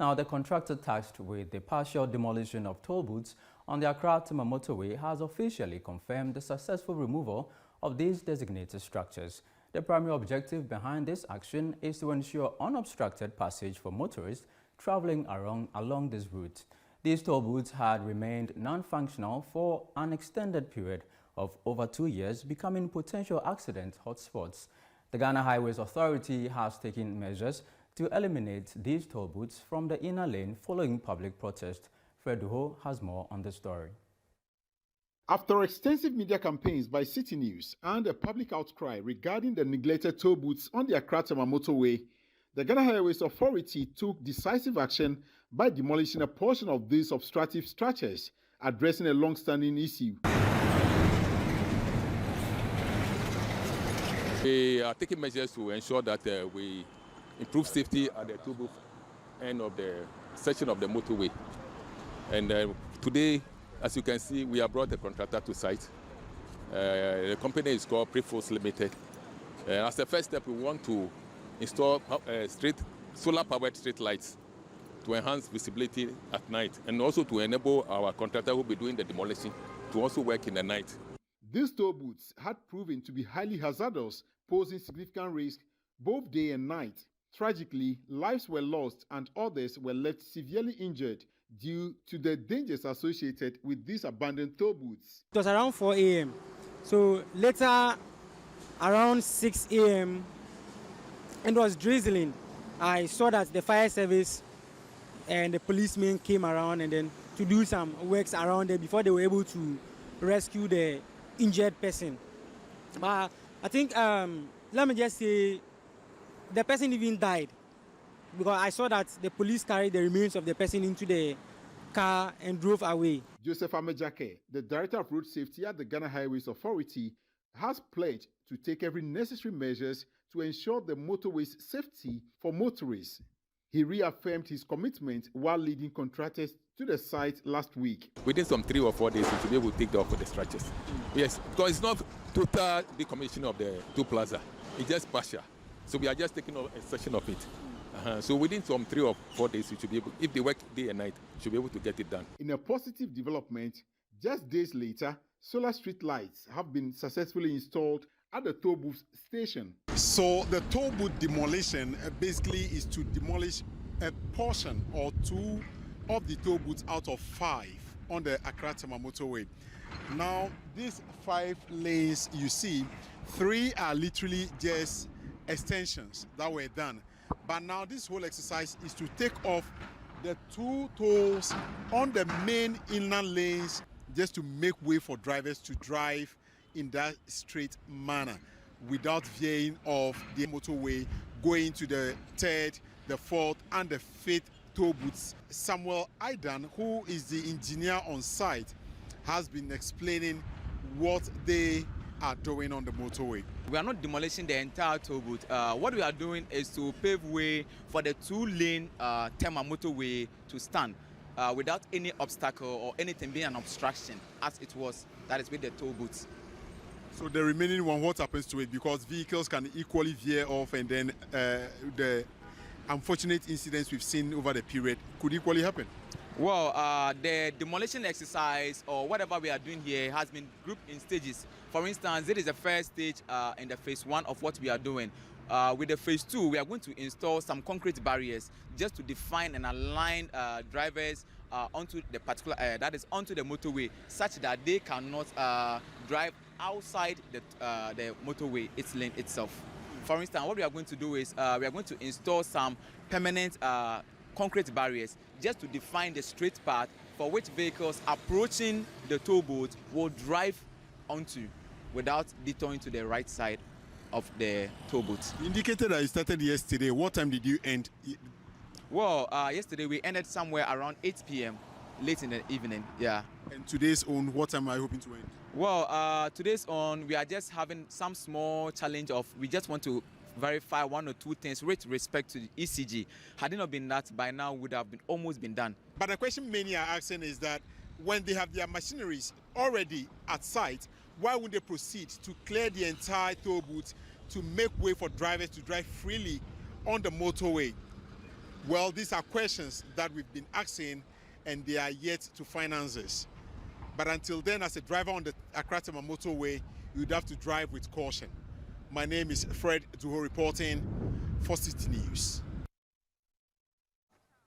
Now, the contractor tasked with the partial demolition of toll booths on the Accra-Tema Motorway has officially confirmed the successful removal of these designated structures. The primary objective behind this action is to ensure unobstructed passage for motorists traveling along this route. These toll booths had remained non-functional for an extended period of over 2 years, becoming potential accident hotspots. The Ghana Highways Authority has taken measures to eliminate these toll booths from the inner lane following public protest. Fred Duho has more on the story. After extensive media campaigns by Citi News and a public outcry regarding the neglected toll booths on the Accra-Tema Motorway, the Ghana Highways Authority took decisive action by demolishing a portion of these obstructive structures, addressing a long-standing issue. We are taking measures to ensure that we improve safety at the toll booth end of the section of the motorway. And today, as you can see, we have brought the contractor to site. The company is called Preforce Limited. As a first step, we want to install solar-powered street lights to enhance visibility at night and also to enable our contractor who will be doing the demolition to also work in the night. These toll booths had proven to be highly hazardous, posing significant risk both day and night. Tragically, lives were lost and others were left severely injured due to the dangers associated with these abandoned toll booths. It was around 4 a.m. So later, around 6 a.m., and it was drizzling. I saw that the fire service and the policemen came around and then to do some works around there before they were able to rescue the injured person. But I think, let me just say, the person even died because I saw that the police carried the remains of the person into the car and drove away. Joseph Amejake, the Director of Road Safety at the Ghana Highways Authority, has pledged to take every necessary measures to ensure the motorway's safety for motorists. He reaffirmed his commitment while leading contractors to the site last week. Within some 3 or 4 days, we should be able to take off with the structures. Yes, because it's not total decommissioning of the toll plaza. It's just partial. So we are just taking off a section of it. So within some 3 or 4 days, we should be able, if they work day and night, we should be able to get it done. In a positive development, just days later, solar street lights have been successfully installed at the toll booth station. So the toll booth demolition basically is to demolish a portion or 2 of the toll booths out of 5 on the Accra-Tema Motorway. Now, these 5 lanes you see, 3 are literally just extensions that were done. But now this whole exercise is to take off the 2 tolls on the main inland lanes just to make way for drivers to drive in that straight manner without veering off the motorway, going to the 3rd, the 4th and the 5th toll booths. Samuel Aidan, who is the engineer on site, has been explaining what they are doing on the motorway. We are not demolishing the entire toll booth. What we are doing is to pave way for the 2-lane Tema Motorway to stand without any obstacle or anything being an obstruction as it was, that is with the toll booths. So the remaining one, what happens to it? Because vehicles can equally veer off and then the unfortunate incidents we've seen over the period could equally happen. Well, the demolition exercise or whatever we are doing here has been grouped in stages. For instance, this is the first stage in the phase 1 of what we are doing. With the phase 2, we are going to install some concrete barriers just to define and align drivers onto the particular area, that is onto the motorway, such that they cannot drive outside the motorway, its lane itself. For instance, what we are going to do is we are going to install some permanent concrete barriers just to define the straight path for which vehicles approaching the toll booth will drive onto without detouring to the right side of the toll booth. You indicated that you started yesterday. What time did you end? Well, yesterday we ended somewhere around 8 p.m. late in the evening, yeah. And today's own, what time are you hoping to end? Well, today's on, we are just having some small challenge of, we just want to verify 1 or 2 things with respect to the ECG. Had it not been that, by now would have been almost been done. But the question many are asking is that when they have their machineries already at site, why would they proceed to clear the entire toll booth to make way for drivers to drive freely on the motorway? Well, these are questions that we've been asking, and they are yet to find answers. But until then, as a driver on the Accra-Tema Motorway, you'd have to drive with caution. My name is Fred Duho reporting for Citi News.